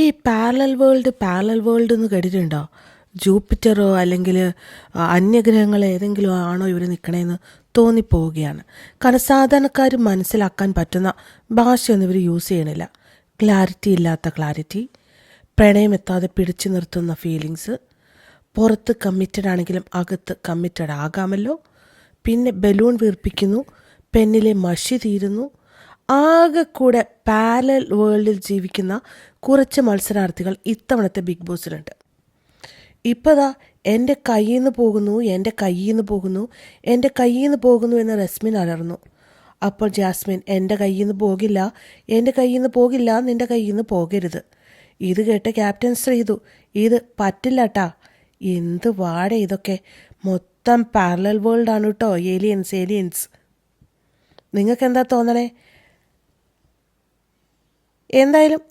ഈ parallel world എന്ന് കേട്ടിട്ടുണ്ടോ? ജൂപ്പിറ്ററോ അല്ലെങ്കിൽ അന്യഗ്രഹങ്ങളോ ഏതെങ്കിലും ആണോ ഇവർ നിൽക്കണേന്ന് തോന്നിപ്പോവുകയാണ്. കാരണം സാധാരണക്കാർ മനസ്സിലാക്കാൻ പറ്റുന്ന ഭാഷയൊന്നും ഇവർ യൂസ് ചെയ്യണില്ല. ക്ലാരിറ്റി ഇല്ലാത്ത ക്ലാരിറ്റി, പ്രണയമെത്താതെ പിടിച്ചു നിർത്തുന്ന ഫീലിങ്സ്, പുറത്ത് കമ്മിറ്റഡ് ആണെങ്കിലും അകത്ത് കമ്മിറ്റഡ് ആകാമല്ലോ, പിന്നെ ബലൂൺ വീർപ്പിക്കുന്നു, പെന്നിലെ മഷി തീരുന്നു. ആകെ കൂടെ പാരലൽ വേൾഡിൽ ജീവിക്കുന്ന കുറച്ച് മത്സരാർത്ഥികൾ ഇത്തവണത്തെ ബിഗ് ബോസിലുണ്ട്. ഇപ്പോൾ ദാ എൻ്റെ കയ്യിൽ നിന്ന് പോകുന്നു, എൻ്റെ കയ്യിൽ നിന്ന് പോകുന്നു, എൻ്റെ കയ്യിൽ നിന്ന് പോകുന്നു എന്ന് റസ്മിൻ അലർന്നു. അപ്പോൾ ജാസ്മിൻ, എൻ്റെ കയ്യിൽ നിന്ന് പോകില്ല, എൻ്റെ കയ്യിൽ നിന്ന് പോകില്ല, നിൻ്റെ കയ്യിൽ നിന്ന് പോകരുത്. ഇത് കേട്ട് ക്യാപ്റ്റൻ ശ്രീതു, ഇത് പറ്റില്ല. എന്ത് വാട ഇതൊക്കെ, മൊത്തം പാരലൽ വേൾഡാണ് കേട്ടോ. ഏലിയൻസ്. നിങ്ങൾക്ക് എന്താ തോന്നണേ? എന്തായാലും